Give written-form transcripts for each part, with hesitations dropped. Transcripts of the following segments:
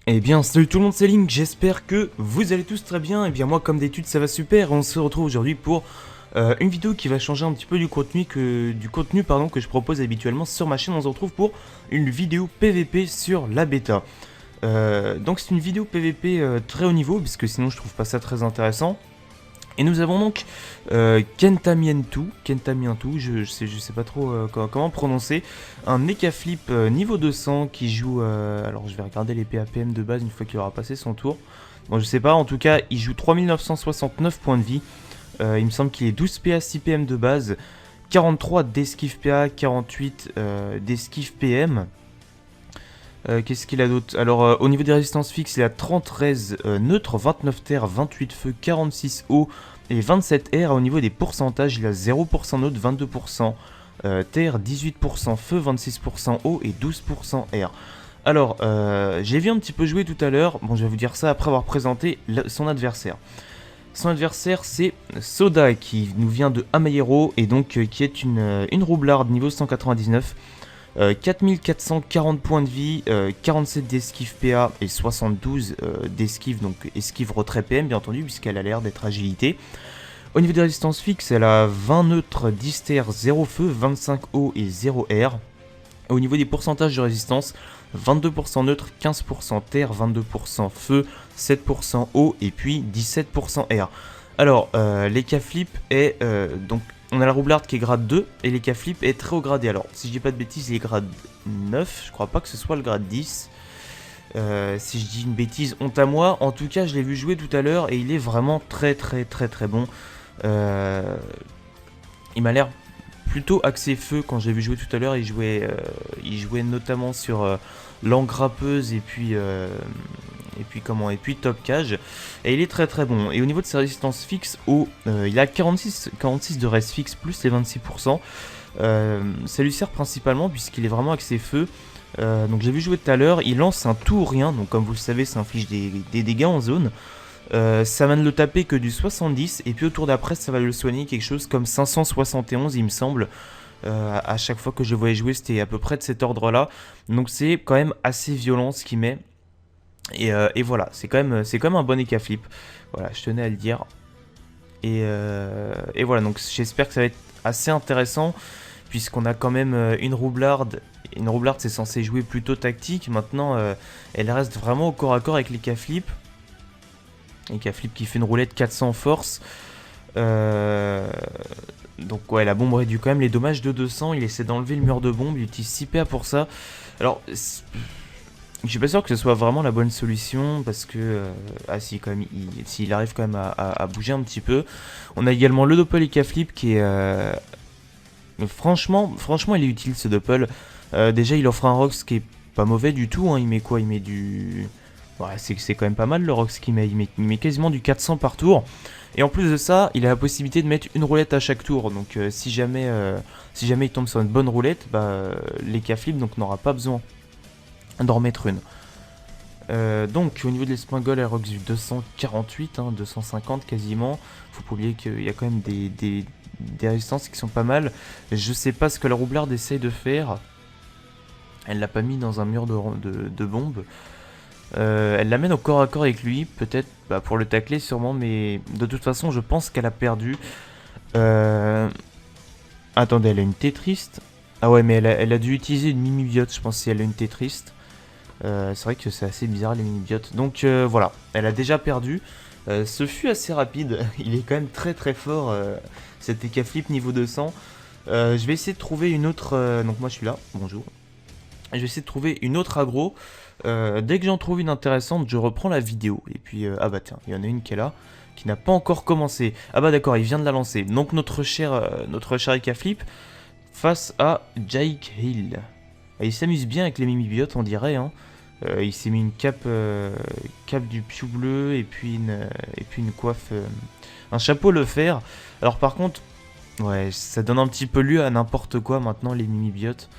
Eh bien, salut tout le monde, c'est Link, j'espère que vous allez tous très bien. Et bien moi, comme d'habitude, ça va super. On se retrouve aujourd'hui pour une vidéo qui va changer un petit peu du contenu que je propose habituellement sur ma chaîne. On se retrouve pour une vidéo PVP sur la bêta. Donc c'est une vidéo PVP très haut niveau, puisque sinon je trouve pas ça très intéressant. Et nous avons donc Kentamientu, je sais pas trop comment prononcer, un Eka Flip niveau 200 qui joue, alors je vais regarder les PAPM de base une fois qu'il aura passé son tour. Bon, je sais pas, en tout cas, il joue 3969 points de vie, il me semble qu'il est 12 PA 6 PM de base, 43 d'esquive PA, 48 d'esquive PM. Qu'est-ce qu'il a d'autre? Alors, au niveau des résistances fixes, il a 30 res neutres, 29 terre, 28 feu, 46 eau et 27 air. Au niveau des pourcentages, il a 0% neutre, 22% terre, 18% feu, 26% eau et 12% air. Alors, j'ai vu un petit peu jouer tout à l'heure. Bon, je vais vous dire ça après avoir présenté son adversaire. Son adversaire, c'est Soda, qui nous vient de Amayero et donc qui est une roublarde niveau 199. 4440 points de vie, 47 d'esquive PA et 72 d'esquive, donc esquive retrait PM bien entendu, puisqu'elle a l'air d'être agilité. Au niveau des résistances fixes, elle a 20 neutres, 10 terre, 0 feu, 25 eau et 0 air. Au niveau des pourcentages de résistance, 22% neutre, 15% terre, 22% feu, 7% eau et puis 17% air. Alors, l'Eka Flip est donc on a la roublarde qui est grade 2 et l'Eka Flip est très haut gradé. Alors, si je dis pas de bêtises, il est grade 9. Je crois pas que ce soit le grade 10. Si je dis une bêtise, honte à moi. En tout cas, je l'ai vu jouer tout à l'heure et il est vraiment très bon. Euh, il m'a l'air plutôt axé feu quand j'ai vu jouer tout à l'heure. Il jouait notamment sur l'engrappeuse et puis top cage, et il est très bon. Et au niveau de sa résistance fixe, il a 46 de res fixe plus les 26%. Ça lui sert principalement puisqu'il est vraiment axé feu. Donc j'ai vu jouer tout à l'heure, il lance un tout ou rien, donc comme vous le savez, ça inflige des dégâts en zone. Ça va ne le taper que du 70, et puis au tour d'après, ça va le soigner quelque chose comme 571, il me semble. À chaque fois que je voyais jouer, c'était à peu près de cet ordre-là. Donc c'est quand même assez violent ce qu'il met. Et voilà, c'est quand même un bon Eka Flip. Voilà, je tenais à le dire. Et voilà, donc j'espère que ça va être assez intéressant, puisqu'on a quand même une roublarde. Une roublarde, c'est censé jouer plutôt tactique. Maintenant, elle reste vraiment au corps à corps avec l'Eka Flip. Eka Flip qui fait une roulette 400 force. Donc ouais, la bombe réduit quand même les dommages de 200. Il essaie d'enlever le mur de bombe. Il utilise 6 PA pour ça. Alors, je suis pas sûr que ce soit vraiment la bonne solution, parce que si quand même, s'il arrive quand même à bouger un petit peu. On a également le Doppel Eka Flip qui est franchement il est utile ce Doppel. Déjà il offre un Rox qui est pas mauvais du tout, hein. Il met quoi? Il met du... Ouais, c'est quand même pas mal le Rox qu'il met. Il met quasiment du 400 par tour. Et en plus de ça, il a la possibilité de mettre une roulette à chaque tour. Donc si jamais il tombe sur une bonne roulette, l'Eka Flip n'aura pas besoin d'en remettre une. Donc au niveau de l'espingole, elle rox du 248, 250 quasiment. Faut pas oublier qu'il y a quand même des résistances qui sont pas mal. Je sais pas ce que la roublarde essaye de faire. Elle l'a pas mis dans un mur de bombes. Elle l'amène au corps à corps avec lui, peut-être pour le tacler sûrement, mais de toute façon je pense qu'elle a perdu. Attendez, elle a une tétriste. Ah ouais, mais elle a dû utiliser une mimi-biote, je pense, si elle a une tétriste. C'est vrai que c'est assez bizarre les mini-biotes. Donc voilà, elle a déjà perdu. Ce fut assez rapide. Il est quand même très fort, cet Eka Flip niveau 200. Je vais essayer de trouver une autre... donc moi je suis là, bonjour. Je vais essayer de trouver une autre aggro. Dès que j'en trouve une intéressante, je reprends la vidéo. Et puis, ah bah tiens, il y en a une qui est là, qui n'a pas encore commencé. Ah bah d'accord, il vient de la lancer. Donc notre cher Eka Flip face à Jake Hill. Et il s'amuse bien avec les mimi-biotes, on dirait, hein. Il s'est mis une cape du piou bleu et puis une coiffe, un chapeau le fer. Alors par contre, ouais, ça donne un petit peu lieu à n'importe quoi maintenant les mimi-biotes.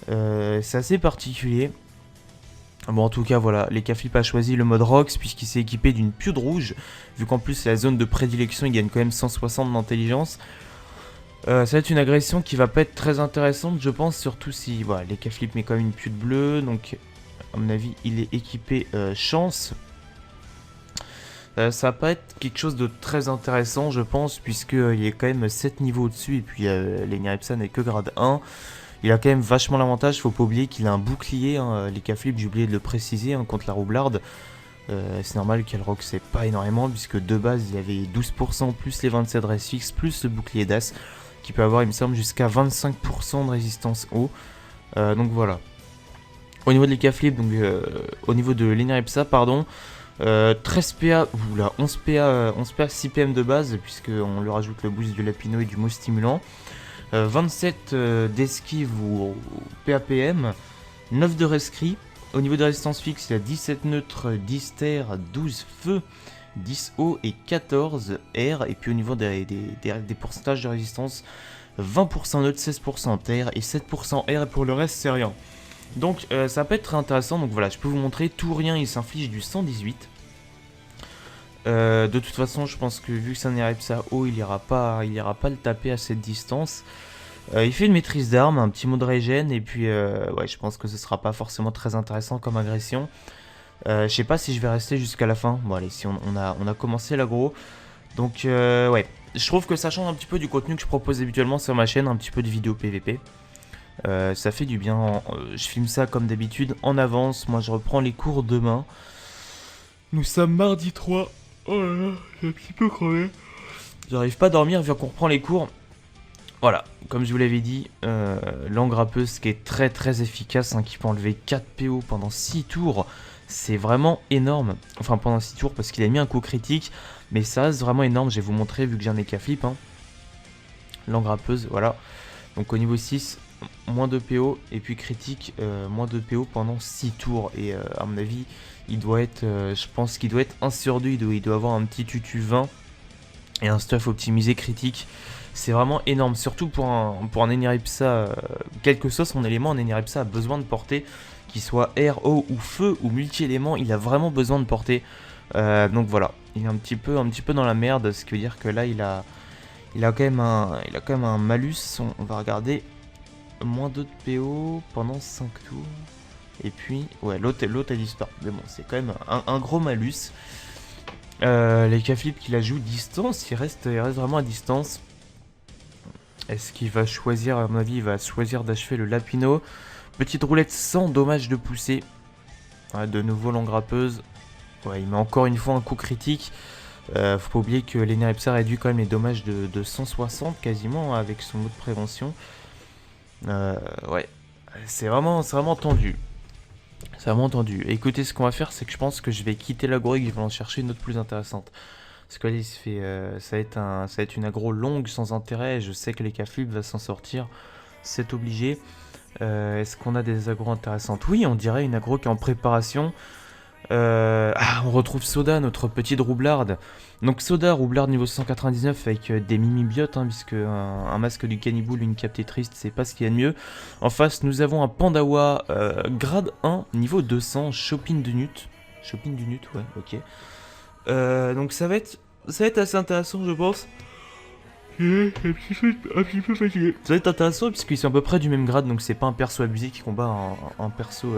C'est assez particulier. Bon, en tout cas, voilà, l'Eka Flip a choisi le mode Rox puisqu'il s'est équipé d'une piou rouge. Vu qu'en plus, c'est la zone de prédilection, il gagne quand même 160 d'intelligence. Ça va être une agression qui va pas être très intéressante, je pense, surtout si voilà, l'Eka Flip met quand même une piou bleue. Donc à mon avis, il est équipé chance. Ça va pas être quelque chose de très intéressant, je pense, puisqu'il y a quand même 7 niveaux au-dessus, et puis l'Enirypsa n'est que grade 1. Il a quand même vachement l'avantage, faut pas oublier qu'il a un bouclier, hein, les K-Flip, j'ai oublié de le préciser, hein, contre la roublarde. C'est normal qu'elle rock c'est pas énormément, puisque de base il avait 12% plus les 27 de res fixe, plus le bouclier d'as, qui peut avoir, il me semble, jusqu'à 25% de résistance eau. Donc voilà. Au niveau de les K-Flip, donc au niveau de l'Enirypsa, pardon, 13 PA, oula, 11 PA 6 PM de base, puisqu'on lui rajoute le boost du Lapino et du mot stimulant. 27 d'esquive ou PAPM, 9 de rescrit. Au niveau de résistance fixe, il y a 17 neutres, 10 terre, 12 feu, 10 eau et 14 air. Et puis au niveau des pourcentages de résistance, 20% neutre, 16% terre et 7% air. Et pour le reste, c'est rien. Donc ça peut être très intéressant. Donc voilà, je peux vous montrer, tout rien, il s'inflige du 118. De toute façon, je pense que vu que c'est un Eriepsa haut, il ira pas le taper à cette distance. Il fait une maîtrise d'armes, un petit mot de régène, et puis ouais, je pense que ce sera pas forcément très intéressant comme agression. Je sais pas si je vais rester jusqu'à la fin. Bon allez, si on a commencé l'aggro. Donc ouais, je trouve que ça change un petit peu du contenu que je propose habituellement sur ma chaîne, un petit peu de vidéo PVP. Ça fait du bien, je filme ça comme d'habitude en avance, moi je reprends les cours demain. Nous sommes mardi 3. Oh là là, j'ai un petit peu crevé. J'arrive pas à dormir vu qu'on reprend les cours. Voilà, comme je vous l'avais dit, l'engrappeuse qui est très très efficace, hein, qui peut enlever 4 PO pendant 6 tours. C'est vraiment énorme. Enfin pendant 6 tours parce qu'il a mis un coup critique. Mais ça reste vraiment énorme, je vais vous montrer vu que j'ai un K-Flip. Hein. L'engrappeuse, voilà. Donc au niveau 6, moins de PO. Et puis critique, moins de PO pendant 6 tours. Et à mon avis, il doit être, je pense qu'il doit être 1 sur 2. Il doit avoir un petit tutu 20 et un stuff optimisé critique. C'est vraiment énorme, surtout pour un Eriepsa, quel que soit son élément, un Eriepsa a besoin de portée, qu'il soit air, eau ou feu ou multi-élément, il a vraiment besoin de portée. Donc voilà, il est un petit peu dans la merde, ce qui veut dire que là il a quand même un malus, on va regarder, moins 2 de PO pendant 5 tours. Et puis, ouais, l'autre a disparu, mais bon, c'est quand même un gros malus. Les K-Flip qu'il a joué distance, il reste vraiment à distance. Est-ce qu'il va choisir, à mon avis, il va choisir d'achever le Lapino. Petite roulette sans dommage de poussée. Ouais, de nouveau l'engrappeuse. Ouais, il met encore une fois un coup critique. Faut pas oublier que l'Enirypsa réduit quand même les dommages de 160 quasiment, hein, avec son mot de prévention. Ouais, c'est vraiment tendu. C'est vraiment tendu. Et écoutez, ce qu'on va faire, c'est que je pense que je vais quitter l'aggro et que je vais en chercher une autre plus intéressante. Parce que là, ça va être une aggro longue sans intérêt. Et je sais que les K-Flip va s'en sortir. C'est obligé. Est-ce qu'on a des aggros intéressantes? Oui, on dirait une aggro qui est en préparation. On retrouve Soda, notre petite roublarde. Donc Soda, roublarde niveau 199 avec des mimibiotes, hein, puisque un masque du Cannibal, une captée triste, c'est pas ce qu'il y a de mieux. En face, nous avons un Pandawa grade 1, niveau 200, Shopping du Nut. Shopping du Nut, ouais, ok. Donc ça va être assez intéressant, je pense. Un petit peu fatigué. Ça va être intéressant puisqu'ils sont à peu près du même grade, donc c'est pas un perso abusé qui combat un perso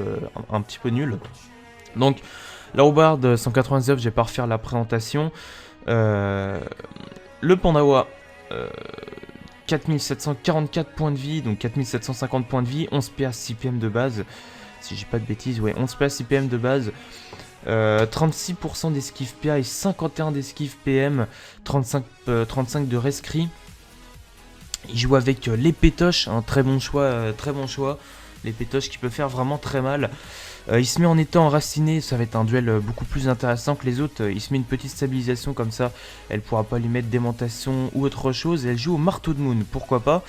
un petit peu nul. Donc la roublarde 199, je vais pas refaire la présentation. Le Pandawa, 4744 points de vie, donc 4750 points de vie, 11 PA 6 PM de base. Si j'ai pas de bêtises, ouais, 11 PA 6 PM de base. 36% d'esquive PA et 51 d'esquive PM, 35 de rescrit. Il joue avec les pétoches, un très bon choix, les pétoches qui peut faire vraiment très mal. Il se met en étant enraciné, ça va être un duel beaucoup plus intéressant que les autres. Il se met une petite stabilisation comme ça, elle pourra pas lui mettre d'aimantation ou autre chose. Et elle joue au marteau de Moon, pourquoi pas.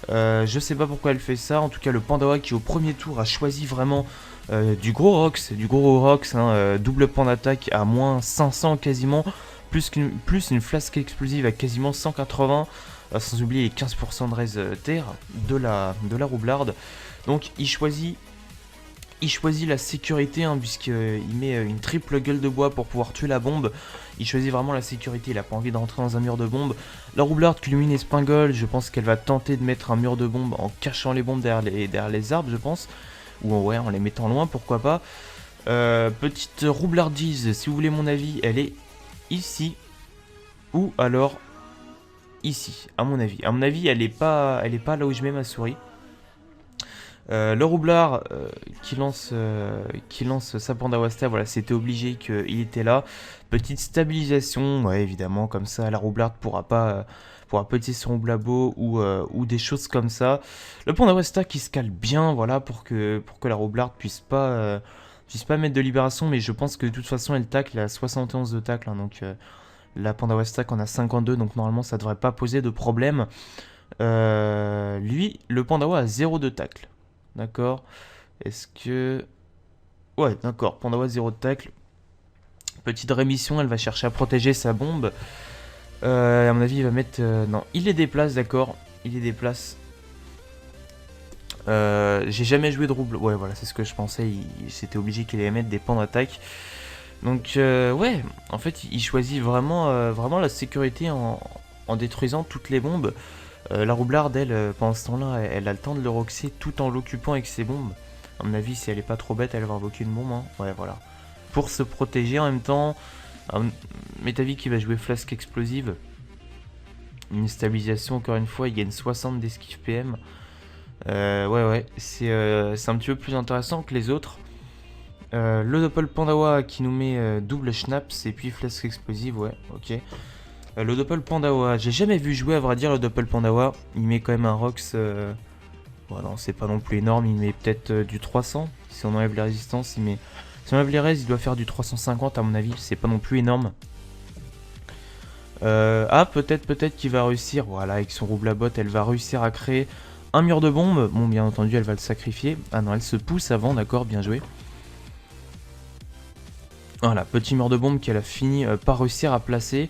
Je sais pas pourquoi elle fait ça, en tout cas le Pandawa qui au premier tour a choisi vraiment du gros Rox, hein, double pan d'attaque à moins 500 quasiment, plus une flasque explosive à quasiment 180, sans oublier les 15% de raise terre de la roublarde. Donc il choisit la sécurité, hein, puisqu'il met une triple gueule de bois pour pouvoir tuer la bombe. Il choisit vraiment la sécurité, il a pas envie de rentrer dans un mur de bombe. La roublarde culmine espingole, je pense qu'elle va tenter de mettre un mur de bombe en cachant les bombes derrière les arbres, je pense. Ou ouais, en les mettant loin, pourquoi pas. Petite roublardise, si vous voulez mon avis, elle est ici. Ou alors ici, à mon avis. À mon avis, elle est pas là où je mets ma souris. Le roublard qui lance sa Pandawasta, voilà, c'était obligé qu'il était là. Petite stabilisation, ouais, évidemment, comme ça, la roublarde pourra pas utiliser son roublabo ou des choses comme ça. Le Pandawasta qui se cale bien, voilà, pour que la roublarde puisse pas mettre de libération, mais je pense que de toute façon, elle tacle, elle a 71 de tacle, hein, donc la Pandawasta en a 52, donc normalement, ça devrait pas poser de problème. Lui, le Pandawa a 0 de tacle. D'accord. Est-ce que... Ouais, d'accord. Pandawa 0 de tacle. Petite rémission, elle va chercher à protéger sa bombe. À mon avis, il va mettre... non, il les déplace, d'accord. Il les déplace. J'ai jamais joué de rouble. Ouais, voilà, c'est ce que je pensais. C'était obligé qu'il allait mettre des pans d'attaque. Donc, ouais, en fait, il choisit vraiment la sécurité en détruisant toutes les bombes. La roublarde, elle, pendant ce temps-là, elle a le temps de le roxer tout en l'occupant avec ses bombes. À mon avis, si elle est pas trop bête, elle va invoquer une bombe. Hein. Ouais, voilà. Pour se protéger en même temps. Metavi qui va jouer flasque explosive. Une stabilisation, encore une fois, il gagne 60 d'esquive PM. Ouais, c'est un petit peu plus intéressant que les autres. Le Doppel Pandawa qui nous met double Schnaps et puis flasque explosive, ouais, ok. Le Doppel Pandawa, j'ai jamais vu jouer à vrai dire le Doppel Pandawa. Il met quand même un Rox. Bon, non, c'est pas non plus énorme. Il met peut-être du 300. Si on enlève les résistances, il met. Si on enlève les raises, il doit faire du 350 à mon avis. C'est pas non plus énorme. Peut-être qu'il va réussir. Voilà, avec son roublabot, elle va réussir à créer un mur de bombe. Bon, bien entendu, elle va le sacrifier. Ah non, elle se pousse avant, d'accord, bien joué. Voilà, petit mur de bombe qu'elle a fini par réussir à placer.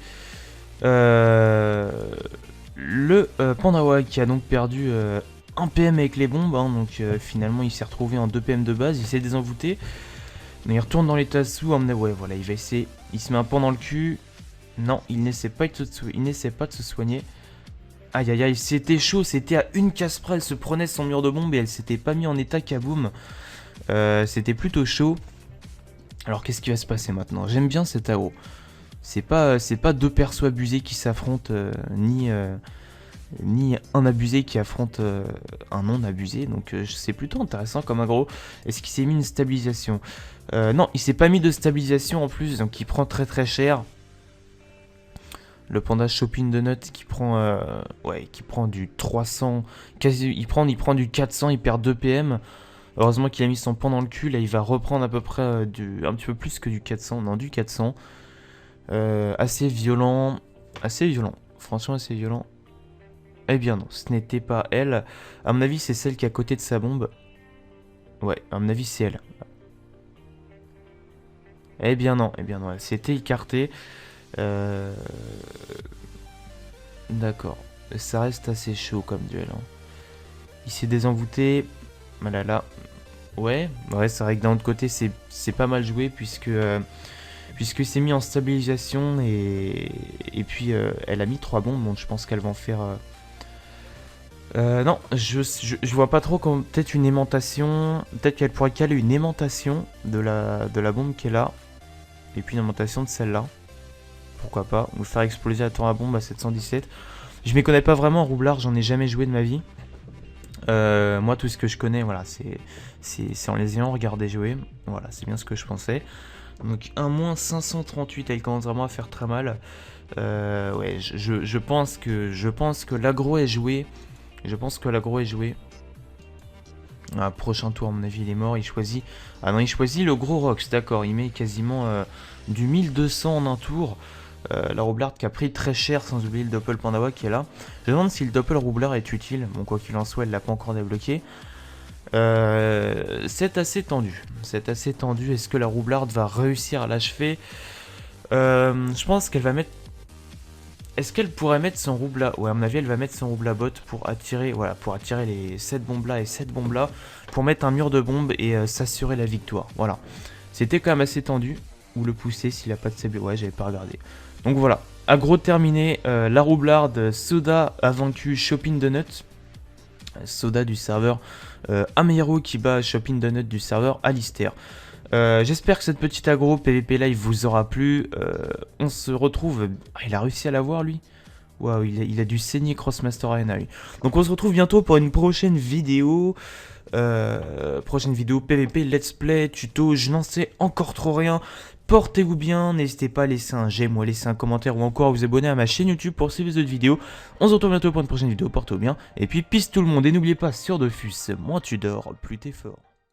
Le Pandawa qui a donc perdu 1 PM avec les bombes, hein, donc finalement il s'est retrouvé en 2 PM de base, il s'est désenvoûté. Mais il retourne dans les tassous, ouais voilà, il va essayer, il se met un pan dans le cul. Non, il n'essaie pas de se soigner. Aïe aïe aïe, c'était chaud, c'était à une casse près, elle se prenait son mur de bombe et elle s'était pas mis en état kaboom. C'était plutôt chaud. Alors qu'est-ce qui va se passer maintenant? J'aime bien cet AO. C'est pas deux persos abusés qui s'affrontent, ni un abusé qui affronte un non abusé. Donc c'est plutôt intéressant comme aggro. Est-ce qu'il s'est mis une stabilisation? Non, il s'est pas mis de stabilisation en plus, donc il prend très très cher. Le panda shopping de notes qui prend du 300, il prend du 400, il perd 2 PM. Heureusement qu'il a mis son pan dans le cul, là il va reprendre à peu près un petit peu plus que du 400, non du 400. Assez violent, franchement assez violent. Eh bien non, ce n'était pas elle. À mon avis c'est celle qui est à côté de sa bombe. Ouais, à mon avis c'est elle. Eh bien non, elle s'était écartée. D'accord, ça reste assez chaud comme duel. Hein. Il s'est désenvoûté. Malala. Ouais, c'est vrai que d'un autre côté c'est pas mal joué puisque c'est mis en stabilisation et puis elle a mis 3 bombes, donc je pense qu'elle va en faire... non, je vois pas trop comme peut-être une aimantation, peut-être qu'elle pourrait caler une aimantation de la bombe qu'elle a, et puis une aimantation de celle-là, pourquoi pas, ou faire exploser la tour à bombe à 717. Je m'y connais pas vraiment en roublard, j'en ai jamais joué de ma vie. Moi tout ce que je connais, voilà, c'est en les ayant regardé jouer, voilà, c'est bien ce que je pensais. Donc un moins 538, elle commence vraiment à faire très mal. Ouais, je pense que l'aggro est joué. Prochain tour, à mon avis, il est mort. Il choisit. Ah non, il choisit le gros Rox, d'accord. Il met quasiment du 1200 en un tour. La roublarde qui a pris très cher, sans oublier le Doppel Pandawa qui est là. Je me demande si le Doppel Roublard est utile. Bon, quoi qu'il en soit, elle l'a pas encore débloqué. C'est assez tendu. Est-ce que la roublarde va réussir à l'achever? Je pense qu'elle va mettre... Est-ce qu'elle pourrait mettre son roubla? Ouais, à mon avis, elle va mettre son roublabot pour attirer les 7 bombes là et 7 bombes là, pour mettre un mur de bombes et s'assurer la victoire. Voilà. C'était quand même assez tendu. Ou le pousser s'il a pas de cible. Ouais, j'avais pas regardé. Donc voilà. Aggro terminé. La roublarde, Soda a vaincu Shopping Donut. Soda du serveur Amero qui bat Shopping Donut du serveur Alistair. J'espère que cette petite agro PVP live vous aura plu. On se retrouve... Ah, il a réussi à l'avoir lui. Waouh, il a dû saigner Crossmaster Arena lui. Donc on se retrouve bientôt pour une prochaine vidéo. PVP, let's play, tuto, je n'en sais encore trop rien. Portez-vous bien, n'hésitez pas à laisser un j'aime ou à laisser un commentaire ou encore à vous abonner à ma chaîne YouTube pour suivre les autres vidéos. On se retrouve bientôt pour une prochaine vidéo, portez-vous bien. Et puis peace tout le monde et n'oubliez pas, sur Dofus, moins tu dors, plus t'es fort.